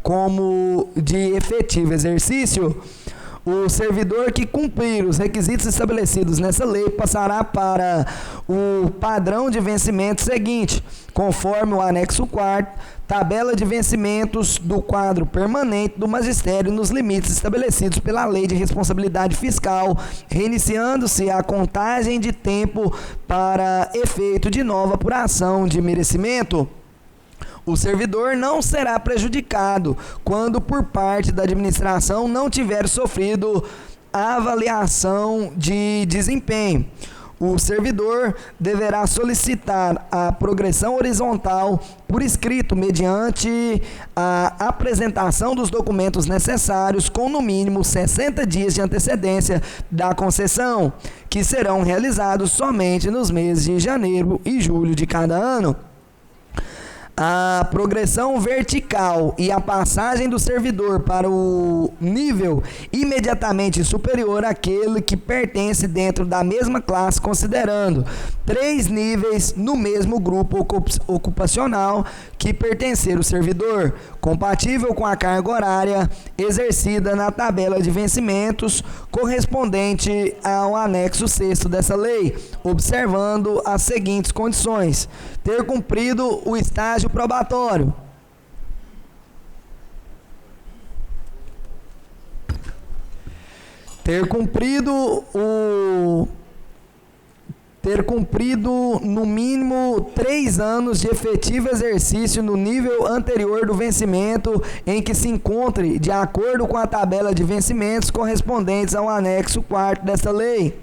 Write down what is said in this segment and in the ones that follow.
como de efetivo exercício, o servidor que cumprir os requisitos estabelecidos nessa lei passará para o padrão de vencimento seguinte, conforme o anexo 4º, tabela de vencimentos do quadro permanente do magistério nos limites estabelecidos pela Lei de Responsabilidade Fiscal, reiniciando-se a contagem de tempo para efeito de nova apuração de merecimento. O servidor não será prejudicado quando por parte da administração não tiver sofrido avaliação de desempenho. O servidor deverá solicitar a progressão horizontal por escrito mediante a apresentação dos documentos necessários com no mínimo 60 dias de antecedência da concessão, que serão realizados somente nos meses de janeiro e julho de cada ano. A progressão vertical e a passagem do servidor para o nível imediatamente superior àquele que pertence dentro da mesma classe, considerando 3 níveis no mesmo grupo ocupacional que pertencer o servidor, compatível com a carga horária exercida na tabela de vencimentos correspondente ao anexo 6º dessa lei, observando as seguintes condições: ter cumprido o estágio probatório, ter cumprido no mínimo 3 anos de efetivo exercício no nível anterior do vencimento em que se encontre, de acordo com a tabela de vencimentos correspondentes ao anexo 4º desta lei,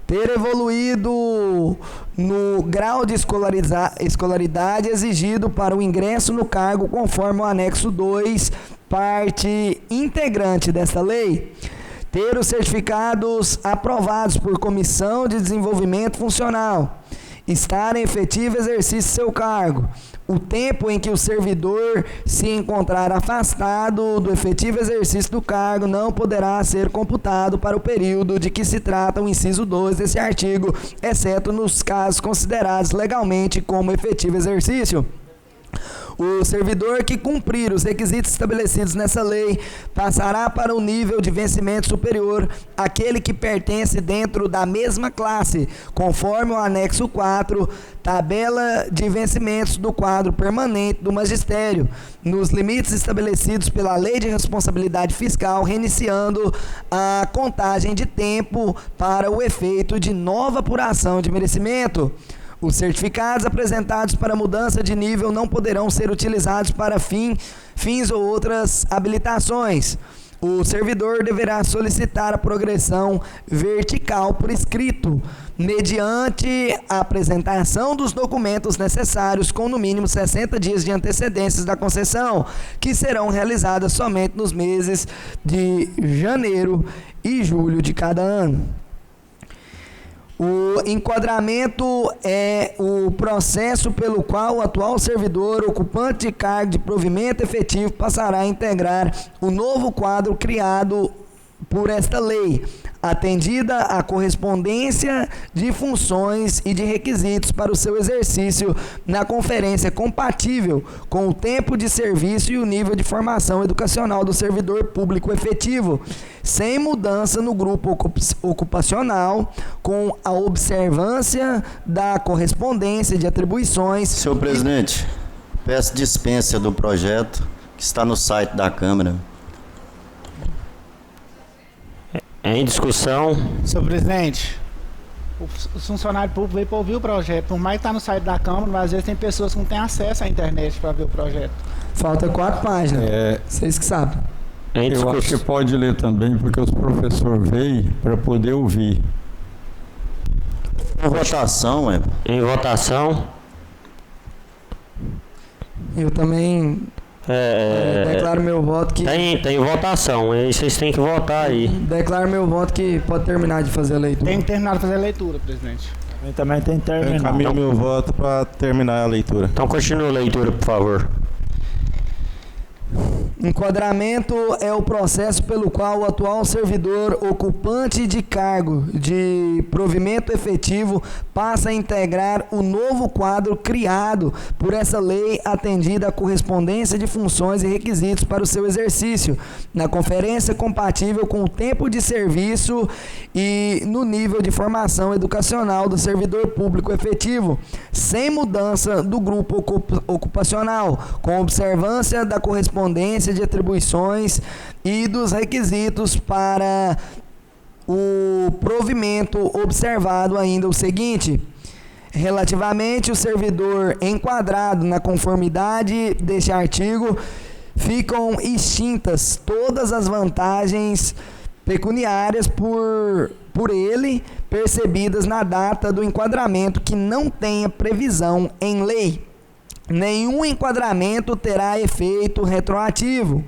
ter evoluído no grau de escolaridade exigido para o ingresso no cargo conforme o anexo 2, parte integrante desta lei, ter os certificados aprovados por Comissão de Desenvolvimento Funcional, estar em efetivo exercício de seu cargo, o tempo em que o servidor se encontrar afastado do efetivo exercício do cargo não poderá ser computado para o período de que se trata o inciso 2 desse artigo, exceto nos casos considerados legalmente como efetivo exercício. O servidor que cumprir os requisitos estabelecidos nessa lei passará para o nível de vencimento superior àquele que pertence dentro da mesma classe, conforme o anexo 4, tabela de vencimentos do quadro permanente do magistério, nos limites estabelecidos pela Lei de Responsabilidade Fiscal, reiniciando a contagem de tempo para o efeito de nova apuração de merecimento. Os certificados apresentados para mudança de nível não poderão ser utilizados para fins ou outras habilitações. O servidor deverá solicitar a progressão vertical por escrito, mediante a apresentação dos documentos necessários com no mínimo 60 dias de antecedências da concessão, que serão realizadas somente nos meses de janeiro e julho de cada ano. O enquadramento é o processo pelo qual o atual servidor ocupante de cargo de provimento efetivo passará a integrar o novo quadro criado por esta lei, atendida a correspondência de funções e de requisitos para o seu exercício na conferência compatível com o tempo de serviço e o nível de formação educacional do servidor público efetivo, sem mudança no grupo ocupacional, com a observância da correspondência de atribuições. Senhor presidente, peço dispensa do projeto que está no site da Câmara. Em discussão. Senhor presidente, os funcionários públicos veio para ouvir o projeto. Por mais que está no site da Câmara, mas às vezes tem pessoas que não têm acesso à internet para ver o projeto. Falta 4 páginas. Vocês que sabem. Eu acho que pode ler também, porque os professores veio para poder ouvir. Em votação, Em votação. Eu também declaro meu voto que... Tem votação, aí vocês têm que votar aí. Declaro meu voto que pode terminar de fazer a leitura. Tem que terminar de fazer a leitura, presidente. Eu também tem que terminar. Eu encaminho meu voto para terminar a leitura. Então continua a leitura, por favor. Enquadramento é o processo pelo qual o atual servidor ocupante de cargo de provimento efetivo passa a integrar o novo quadro criado por essa lei, atendida a correspondência de funções e requisitos para o seu exercício, na conferência compatível com o tempo de serviço e no nível de formação educacional do servidor público efetivo, sem mudança do grupo ocupacional, com observância da correspondência de atribuições e dos requisitos para o provimento, observado ainda o seguinte: relativamente ao servidor enquadrado na conformidade deste artigo, ficam extintas todas as vantagens pecuniárias por ele percebidas na data do enquadramento que não tenha previsão em lei. Nenhum enquadramento terá efeito retroativo.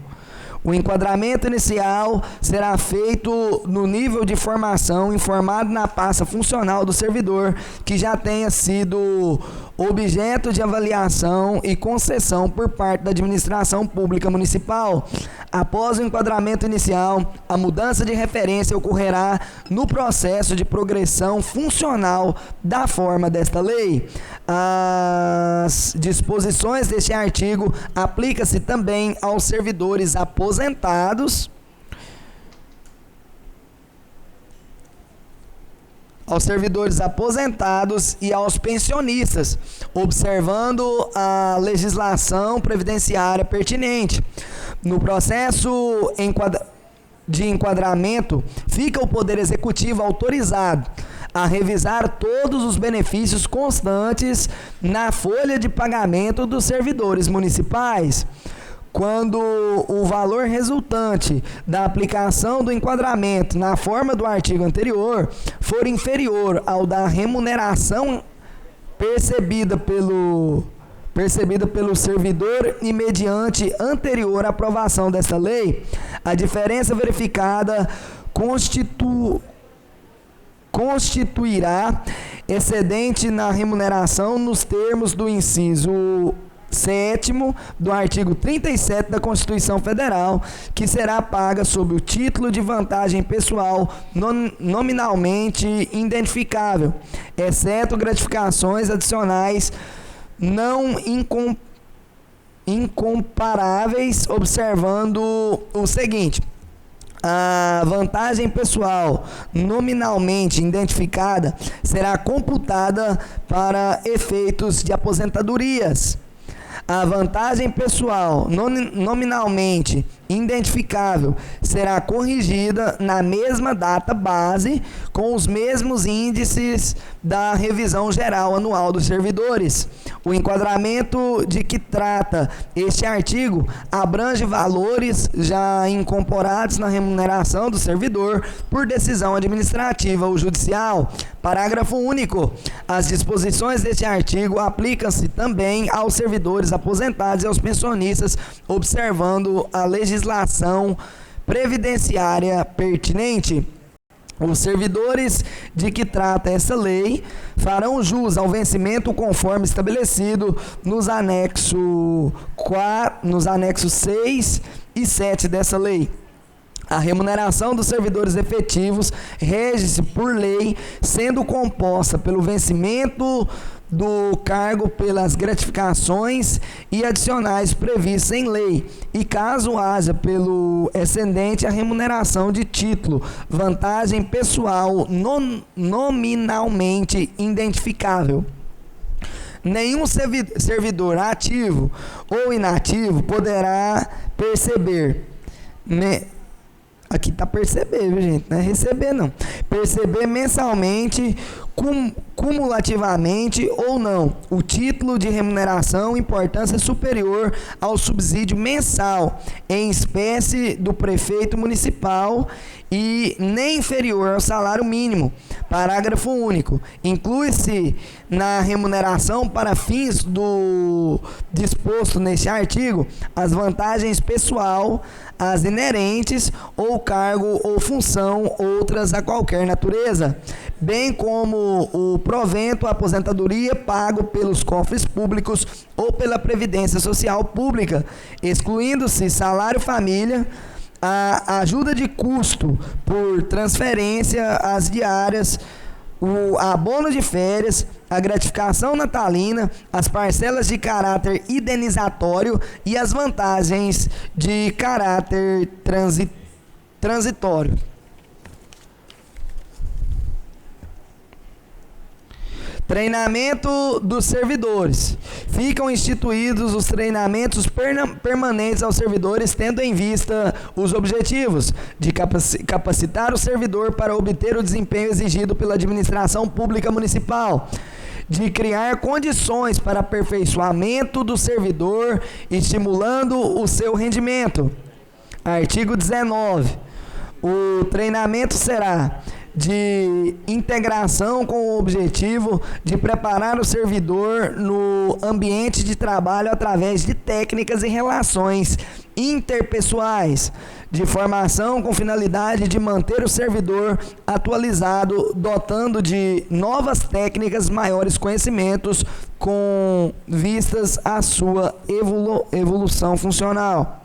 O enquadramento inicial será feito no nível de formação informado na pasta funcional do servidor que já tenha sido objeto de avaliação e concessão por parte da administração pública municipal. Após o enquadramento inicial, a mudança de referência ocorrerá no processo de progressão funcional da forma desta lei. As disposições deste artigo aplicam-se também aos servidores aposentados, e aos pensionistas, observando a legislação previdenciária pertinente. No processo de enquadramento, fica o Poder Executivo autorizado a revisar todos os benefícios constantes na folha de pagamento dos servidores municipais. Quando o valor resultante da aplicação do enquadramento na forma do artigo anterior for inferior ao da remuneração percebida pelo servidor e mediante anterior aprovação desta lei, a diferença verificada constituirá excedente na remuneração nos termos do inciso 7º do artigo 37 da Constituição Federal, que será paga sob o título de vantagem pessoal nominalmente identificável, exceto gratificações adicionais não incomparáveis, observando o seguinte: a vantagem pessoal nominalmente identificada será computada para efeitos de aposentadorias. A vantagem pessoal nominalmente identificável será corrigida na mesma data base, com os mesmos índices da revisão geral anual dos servidores. O enquadramento de que trata este artigo abrange valores já incorporados na remuneração do servidor por decisão administrativa ou judicial. Parágrafo único. As disposições deste artigo aplicam-se também aos servidores aposentados e aos pensionistas, observando a legislação previdenciária pertinente. Os servidores de que trata essa lei farão jus ao vencimento conforme estabelecido nos anexos 6 e 7 dessa lei. A remuneração dos servidores efetivos rege-se por lei, sendo composta pelo vencimento do cargo, pelas gratificações e adicionais previstas em lei, e caso haja pelo excedente a remuneração de título, vantagem pessoal nominalmente identificável. Nenhum servidor ativo ou inativo poderá perceber, aqui está perceber, viu, gente? Não é receber, não. Perceber mensalmente, cumulativamente ou não, o título de remuneração importância superior ao subsídio mensal em espécie do prefeito municipal e nem inferior ao salário mínimo. Parágrafo único. Inclui-se na remuneração para fins do disposto neste artigo as vantagens pessoal, as inerentes ou cargo ou função, outras a qualquer natureza, bem como o provento, a aposentadoria pago pelos cofres públicos ou pela Previdência Social Pública, excluindo-se salário família, a ajuda de custo por transferência, as diárias, o abono de férias, a gratificação natalina, as parcelas de caráter indenizatório e as vantagens de caráter transitório. Treinamento dos servidores. Ficam instituídos os treinamentos permanentes aos servidores, tendo em vista os objetivos de capacitar o servidor para obter o desempenho exigido pela administração pública municipal, de criar condições para aperfeiçoamento do servidor, estimulando o seu rendimento. Artigo 19. O treinamento será de integração com o objetivo de preparar o servidor no ambiente de trabalho através de técnicas e relações interpessoais, de formação com finalidade de manter o servidor atualizado, dotando de novas técnicas, maiores conhecimentos, com vistas à sua evolução funcional.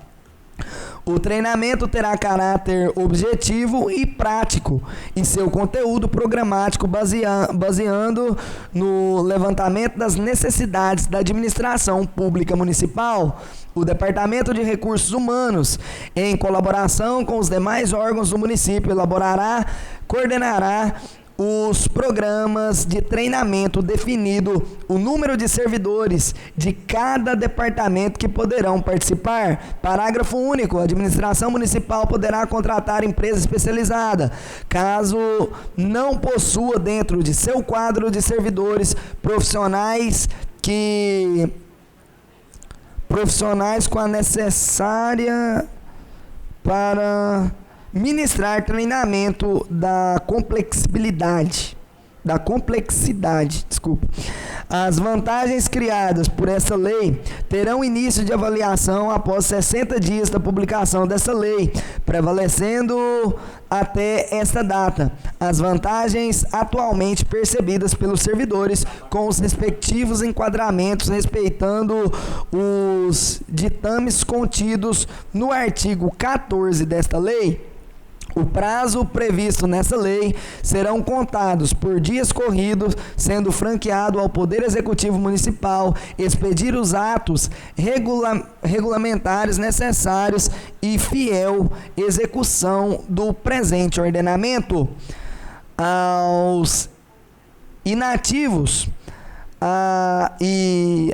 O treinamento terá caráter objetivo e prático e seu conteúdo programático baseando no levantamento das necessidades da administração pública municipal. O Departamento de Recursos Humanos, em colaboração com os demais órgãos do município, coordenará os programas de treinamento, definido o número de servidores de cada departamento que poderão participar. Parágrafo único. A administração municipal poderá contratar empresa especializada, caso não possua dentro de seu quadro de servidores profissionais com a necessária para ministrar treinamento da complexidade. As vantagens criadas por essa lei terão início de avaliação após 60 dias da publicação dessa lei, prevalecendo até esta data as vantagens atualmente percebidas pelos servidores, com os respectivos enquadramentos, respeitando os ditames contidos no artigo 14 desta lei. O prazo previsto nessa lei serão contados por dias corridos, sendo franqueado ao Poder Executivo Municipal expedir os atos regulamentares necessários e fiel execução do presente ordenamento. Aos inativos e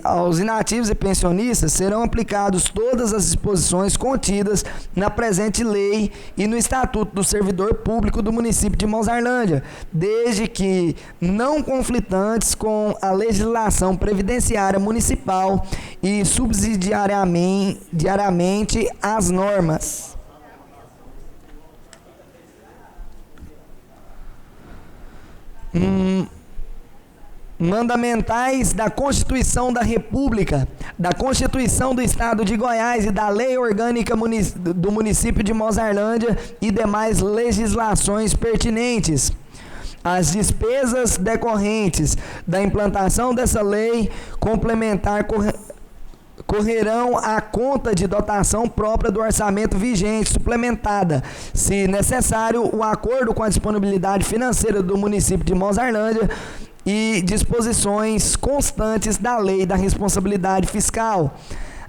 pensionistas serão aplicados todas as disposições contidas na presente lei e no Estatuto do Servidor Público do município de Mozarlândia, desde que não conflitantes com a legislação previdenciária municipal e subsidiariamente as normas mandamentais da Constituição da República, da Constituição do Estado de Goiás e da Lei Orgânica do município de Mozarlândia e demais legislações pertinentes. As despesas decorrentes da implantação dessa lei complementar correrão à conta de dotação própria do orçamento vigente, suplementada, se necessário, o acordo com a disponibilidade financeira do município de Mozarlândia e disposições constantes da Lei da Responsabilidade Fiscal.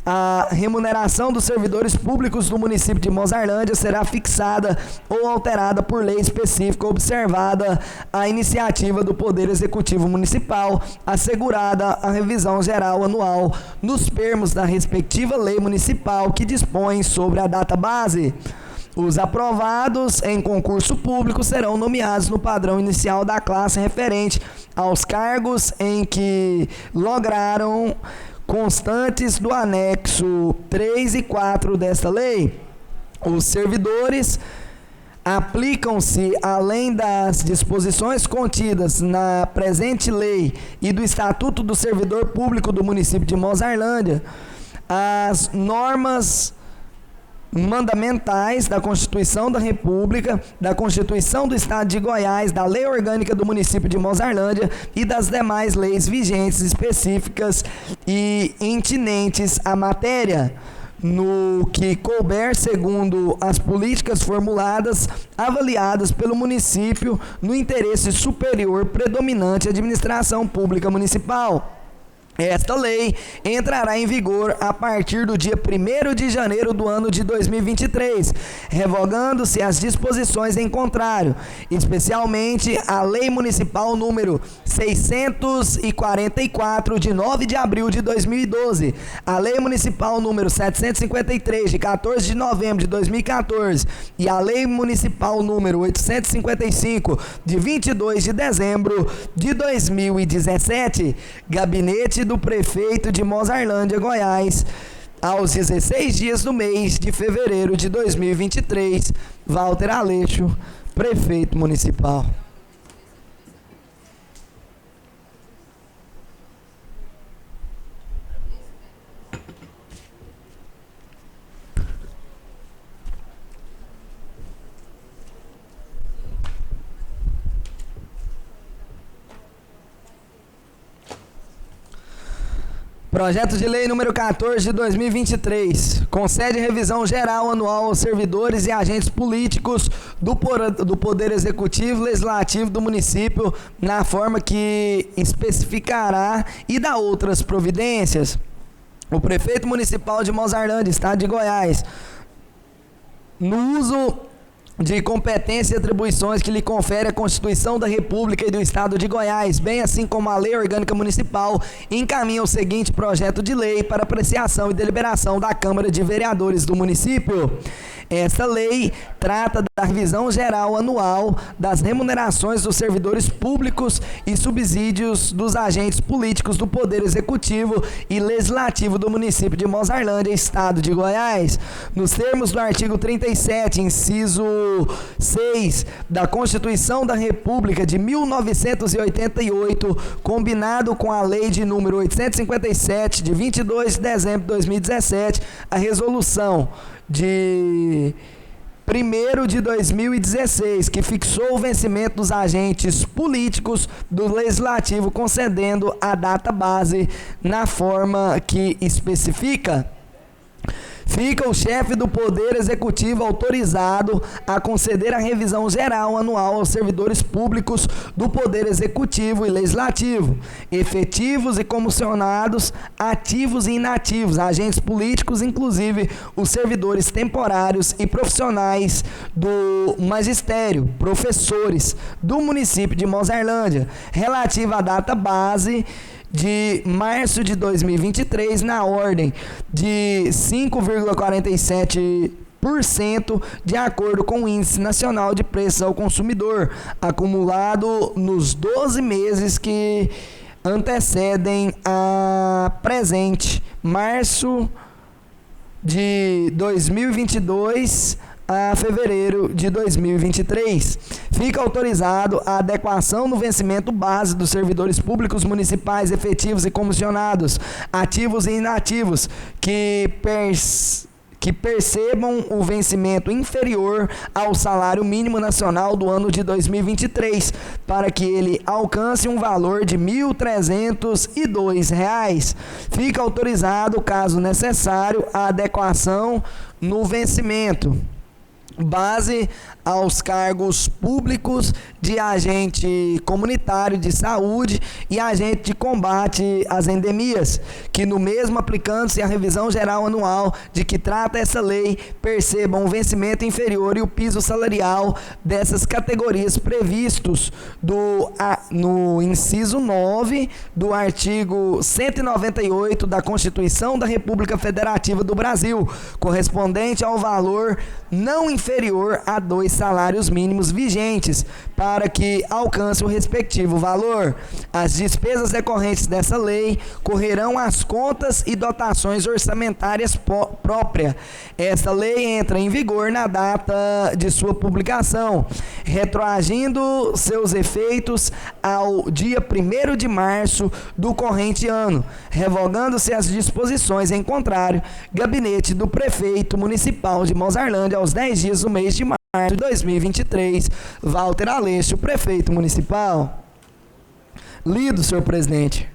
A remuneração dos servidores públicos do município de Mozarlândia será fixada ou alterada por lei específica, observada a iniciativa do Poder Executivo Municipal, assegurada a revisão geral anual nos termos da respectiva lei municipal que dispõe sobre a data base. Os aprovados em concurso público serão nomeados no padrão inicial da classe referente aos cargos em que lograram constantes do anexo 3 e 4 desta lei. Os servidores aplicam-se, além das disposições contidas na presente lei e do Estatuto do Servidor Público do município de Mozarlândia, as normas mandamentais da Constituição da República, da Constituição do Estado de Goiás, da Lei Orgânica do município de Mozarlândia e das demais leis vigentes específicas e intinentes à matéria, no que couber segundo as políticas formuladas, avaliadas pelo município no interesse superior predominante à administração pública municipal. Esta lei entrará em vigor a partir do dia 1º de janeiro do ano de 2023, revogando-se as disposições em contrário, especialmente a Lei Municipal número 644, de 9 de abril de 2012, a Lei Municipal número 753, de 14 de novembro de 2014, e a Lei Municipal número 855, de 22 de dezembro de 2017, Gabinete do Prefeito de Mozarlândia, Goiás, aos 16 dias do mês de fevereiro de 2023, Walter Aleixo, Prefeito Municipal. Projeto de Lei número 14 de 2023 concede revisão geral anual aos servidores e agentes políticos do Poder Executivo e Legislativo do município na forma que especificará e dá outras providências. O Prefeito Municipal de Mozarlândia, Estado de Goiás, no uso de competências e atribuições que lhe confere a Constituição da República e do Estado de Goiás, bem assim como a Lei Orgânica Municipal, encaminha o seguinte projeto de lei para apreciação e deliberação da Câmara de Vereadores do município. Esta lei trata da revisão geral anual das remunerações dos servidores públicos e subsídios dos agentes políticos do Poder Executivo e Legislativo do município de Mozarlândia, Estado de Goiás, nos termos do artigo 37, inciso 6 da Constituição da República de 1988, combinado com a Lei de número 857, de 22 de dezembro de 2017, a resolução de 1º de 2016, que fixou o vencimento dos agentes políticos do Legislativo, concedendo a data base na forma que especifica. Fica o chefe do Poder Executivo autorizado a conceder a revisão geral anual aos servidores públicos do Poder Executivo e Legislativo, efetivos e comissionados, ativos e inativos, agentes políticos, inclusive os servidores temporários e profissionais do magistério, professores do município de Mozarlândia, relativa à data base de março de 2023, na ordem de 5,47%, de acordo com o Índice Nacional de Preços ao Consumidor, acumulado nos 12 meses que antecedem a presente, março de 2022 a fevereiro de 2023. Fica autorizado a adequação no vencimento base dos servidores públicos municipais efetivos e comissionados, ativos e inativos, que percebam o vencimento inferior ao salário mínimo nacional do ano de 2023, para que ele alcance um valor de R$ 1.302. Fica autorizado, caso necessário, a adequação no vencimento base aos cargos públicos de agente comunitário de saúde e agente de combate às endemias, que no mesmo aplicando-se a revisão geral anual de que trata essa lei, percebam um vencimento inferior e o piso salarial dessas categorias previstos no inciso 9 do artigo 198 da Constituição da República Federativa do Brasil, correspondente ao valor não inferior a 2 salários mínimos vigentes, para que alcance o respectivo valor. As despesas decorrentes dessa lei correrão às contas e dotações orçamentárias próprias. Esta lei entra em vigor na data de sua publicação, retroagindo seus efeitos ao dia 1º de março do corrente ano, revogando-se as disposições em contrário, gabinete do prefeito municipal de Mozarlândia, aos 10 dias do mês de março de 2023, Walter Aleixo, prefeito municipal. Lido, senhor presidente.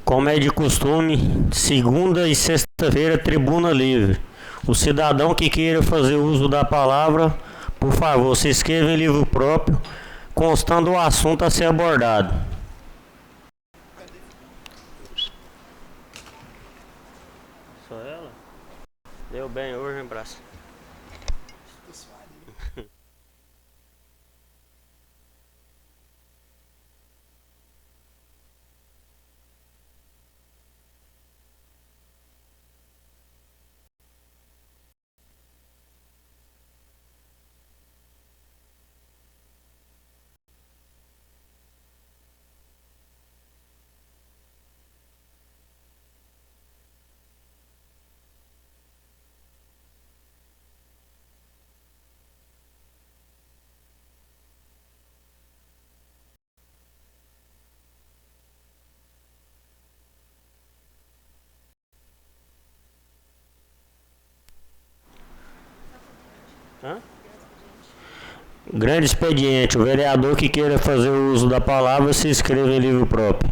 Como é de costume, segunda e sexta-feira, tribuna livre. O cidadão que queira fazer uso da palavra, por favor, se inscreva em livro próprio, constando o assunto a ser abordado. Só ela? Deu bem hoje, hein, braço? Grande expediente. O vereador que queira fazer o uso da palavra, se inscreva em livro próprio.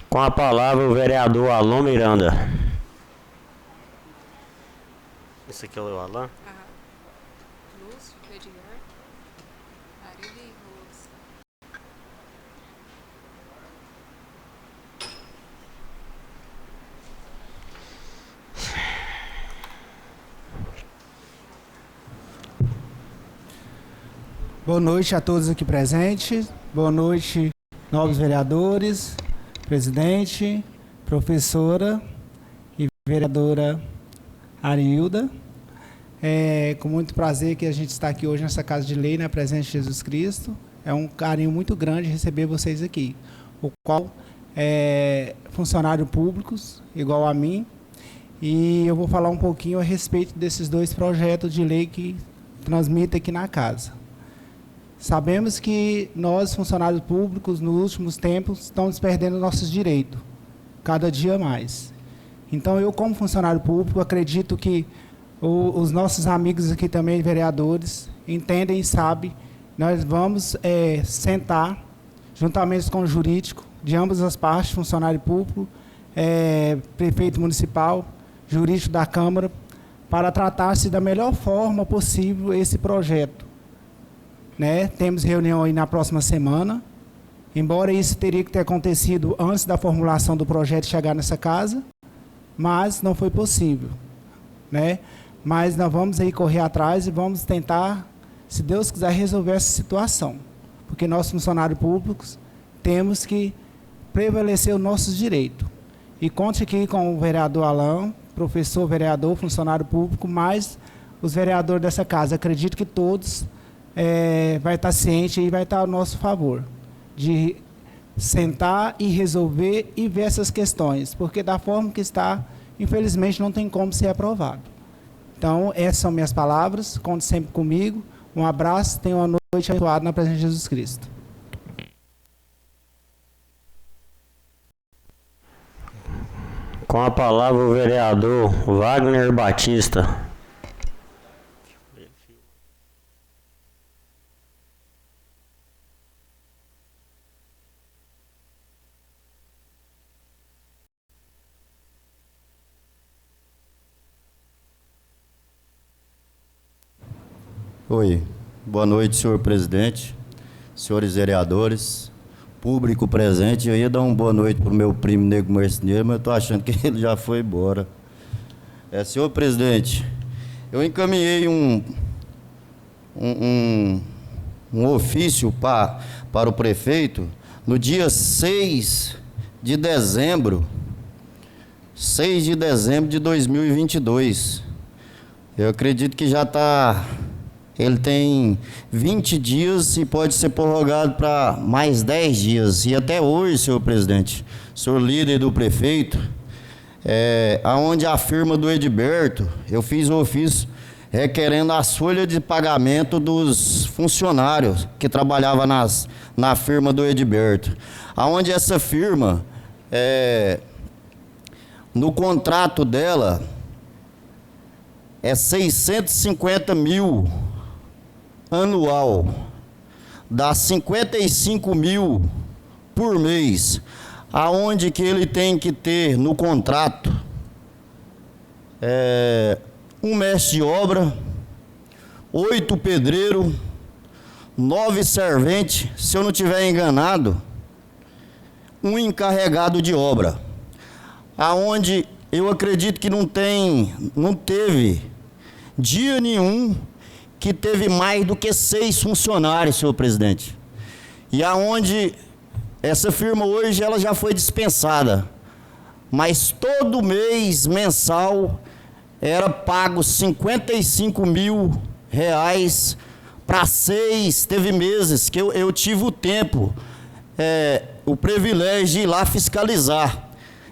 Com a palavra o vereador Alon Miranda. Esse aqui é o Alan? Lúcio, Edgar, Marília e Rose. Boa noite a todos aqui presentes. Boa noite, novos vereadores, presidente, professora e vereadora Arilda. É com muito prazer que a gente está aqui hoje nessa Casa de Lei, na presença de Jesus Cristo. É um carinho muito grande receber vocês aqui, o qual é funcionário públicos, igual a mim, e eu vou falar um pouquinho a respeito desses dois projetos de lei que transmitem aqui na casa. Sabemos que nós, funcionários públicos, nos últimos tempos, estamos perdendo nossos direitos, cada dia mais. Então, eu, como funcionário público, acredito que os nossos amigos aqui também, vereadores, entendem e sabem, nós vamos sentar, juntamente com o jurídico, de ambas as partes, funcionário público, prefeito municipal, jurídico da Câmara, para tratar-se da melhor forma possível esse projeto. Né? Temos reunião aí na próxima semana, embora isso teria que ter acontecido antes da formulação do projeto chegar nessa casa, mas não foi possível. Né? Mas nós vamos aí correr atrás e vamos tentar, se Deus quiser, resolver essa situação. Porque nós, funcionários públicos, temos que prevalecer os nossos direitos. E conte aqui com o vereador Alain, professor, vereador, funcionário público, mais os vereadores dessa casa. Acredito que todos vai estar cientes e vai estar ao nosso favor, de sentar e resolver e ver essas questões, porque da forma que está, infelizmente, não tem como ser aprovado. Então, essas são minhas palavras, conte sempre comigo. Um abraço, tenha uma noite abençoada na presença de Jesus Cristo. Com a palavra o vereador Wagner Batista. Oi, boa noite, senhor presidente, senhores vereadores, público presente. Eu ia dar uma boa noite para o meu primo Nego Marceneiro, mas eu estou achando que ele já foi embora. Senhor presidente, eu encaminhei um ofício para o prefeito no dia 6 de dezembro de 2022. Eu acredito que já está... Ele tem 20 dias e pode ser prorrogado para mais 10 dias. E até hoje, senhor presidente, senhor líder do prefeito, aonde a firma do Edberto, eu fiz o ofício requerendo as folhas de pagamento dos funcionários que trabalhavam na firma do Edberto. Aonde essa firma, no contrato dela, é 650 mil anual, dá 55 mil por mês, aonde que ele tem que ter no contrato 1 mestre de obra, 8 pedreiros, 9 serventes, se eu não estiver enganado, 1 encarregado de obra, aonde eu acredito que não teve dia nenhum que teve mais do que 6 funcionários, senhor presidente. E aonde essa firma hoje ela já foi dispensada, mas todo mês mensal era pago 55 mil reais para 6. Teve meses que eu tive o tempo, o privilégio de ir lá fiscalizar.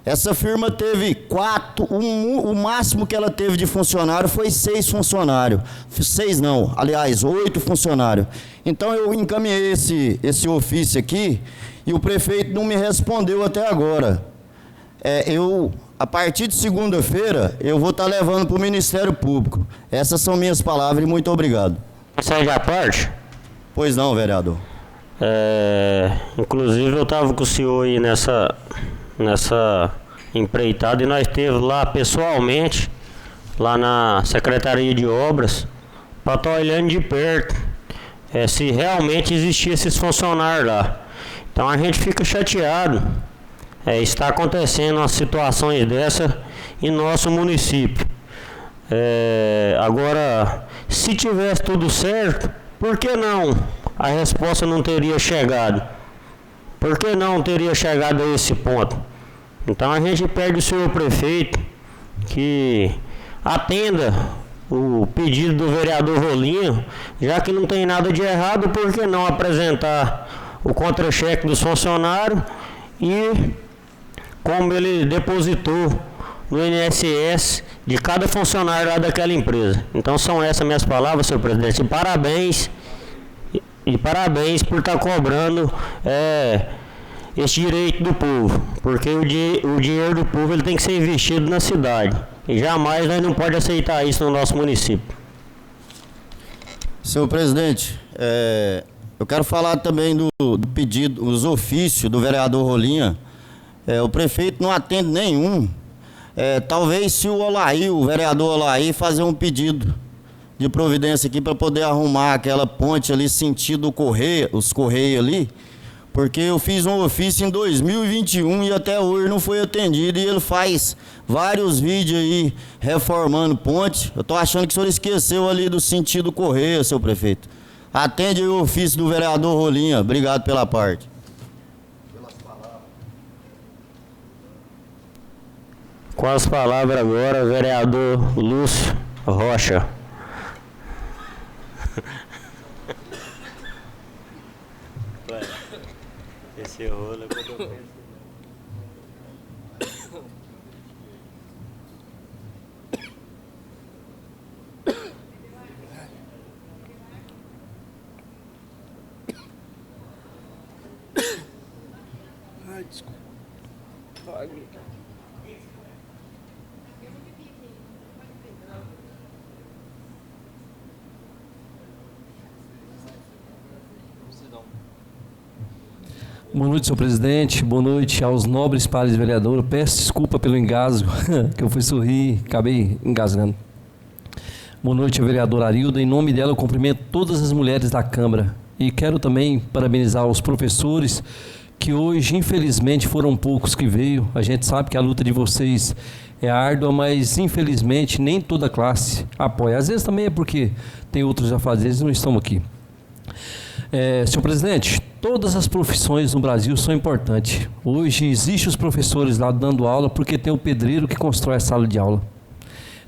Essa firma teve 4, o máximo que ela teve de funcionário foi 6 funcionários. 6 não, aliás, 8 funcionários. Então eu encaminhei esse ofício aqui e o prefeito não me respondeu até agora. A partir de segunda-feira, eu vou estar levando para o Ministério Público. Essas são minhas palavras e muito obrigado. Segue a parte? Pois não, vereador. Inclusive eu estava com o senhor aí nessa empreitada e nós esteve lá pessoalmente, lá na Secretaria de Obras, para estar olhando de perto se realmente existia esses funcionários lá. Então a gente fica chateado. Está acontecendo umas situações dessa em nosso município. Agora, se tivesse tudo certo, por que não? A resposta não teria chegado. Por que não teria chegado a esse ponto? Então a gente pede o senhor prefeito que atenda o pedido do vereador Rolinha, já que não tem nada de errado, por que não apresentar o contra-cheque dos funcionários e como ele depositou no INSS de cada funcionário lá daquela empresa. Então são essas minhas palavras, senhor presidente. E parabéns por estar cobrando esse direito do povo, porque o dinheiro do povo ele tem que ser investido na cidade. E jamais nós não podemos aceitar isso no nosso município. Senhor presidente, eu quero falar também do pedido, os ofícios do vereador Rolinha. O prefeito não atende nenhum. Talvez se o Olaí, o vereador Olaí, fazer um pedido de providência aqui para poder arrumar aquela ponte ali, sentido Correia, os Correios ali, porque eu fiz um ofício em 2021 e até hoje não foi atendido, e ele faz vários vídeos aí reformando ponte. Eu tô achando que o senhor esqueceu ali do sentido Correia, seu prefeito. Atende aí o ofício do vereador Rolinha. Obrigado pela parte. Com as palavras agora, vereador Lúcio Rocha. Esse rolo é quando eu penso. Ai, desculpa. Boa noite, senhor presidente. Boa noite aos nobres pares de vereador. Peço desculpa pelo engasgo, que eu fui sorrir, acabei engasgando. Boa noite, vereadora Arilda. Em nome dela, eu cumprimento todas as mulheres da Câmara. E quero também parabenizar os professores, que hoje, infelizmente, foram poucos que veio. A gente sabe que a luta de vocês é árdua, mas, infelizmente, nem toda a classe apoia. Às vezes também é porque tem outros afazeres e não estão aqui. Senhor presidente, todas as profissões no Brasil são importantes. Hoje existem os professores lá dando aula porque tem o pedreiro que constrói a sala de aula.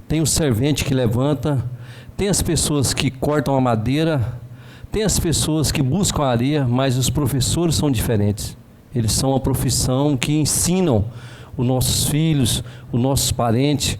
Tem o servente que levanta, tem as pessoas que cortam a madeira, tem as pessoas que buscam a areia, mas os professores são diferentes. Eles são uma profissão que ensinam os nossos filhos, os nossos parentes,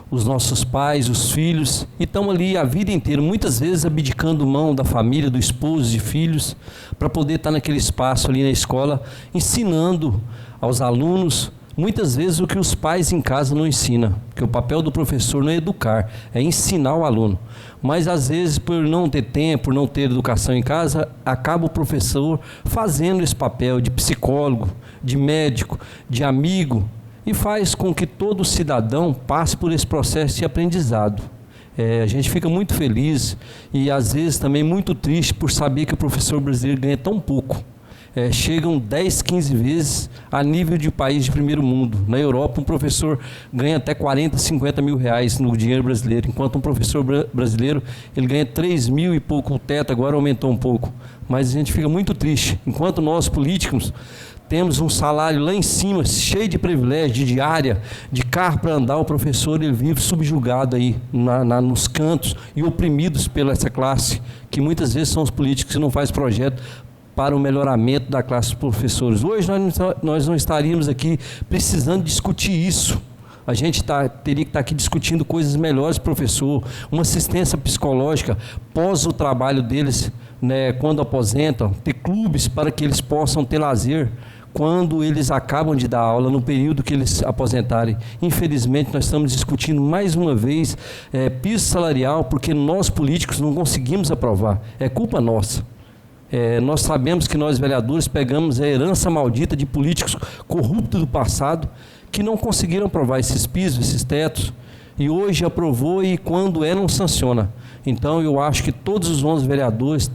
os nossos pais, os filhos, e estão ali a vida inteira, muitas vezes abdicando mão da família, do esposo, de filhos, para poder estar naquele espaço ali na escola, ensinando aos alunos, muitas vezes o que os pais em casa não ensinam, porque o papel do professor não é educar, é ensinar o aluno. Mas às vezes, por não ter tempo, por não ter educação em casa, acaba o professor fazendo esse papel de psicólogo, de médico, de amigo, e faz com que todo cidadão passe por esse processo de aprendizado. A gente fica muito feliz e às vezes também muito triste por saber que o professor brasileiro ganha tão pouco. Chegam 10, 15 vezes a nível de país de primeiro mundo. Na Europa, um professor ganha até 40, 50 mil reais no dinheiro brasileiro, enquanto um professor brasileiro ele ganha 3 mil e pouco. O teto agora aumentou um pouco. Mas a gente fica muito triste. Enquanto nós, políticos, temos um salário lá em cima, cheio de privilégio, de diária, de carro para andar, o professor ele vive subjugado aí nos cantos e oprimidos pela essa classe, que muitas vezes são os políticos que não fazem projeto para o melhoramento da classe dos professores. Hoje nós não estaríamos aqui precisando discutir isso. A gente teria que estar aqui discutindo coisas melhores, professor, uma assistência psicológica pós o trabalho deles, né, quando aposentam, ter clubes para que eles possam ter lazer quando eles acabam de dar aula, no período que eles aposentarem. Infelizmente, nós estamos discutindo mais uma vez piso salarial, porque nós políticos não conseguimos aprovar. É culpa nossa. Nós sabemos que nós, vereadores, pegamos a herança maldita de políticos corruptos do passado, que não conseguiram aprovar esses pisos, esses tetos, e hoje aprovou e quando não sanciona. Então, eu acho que todos os 11 vereadores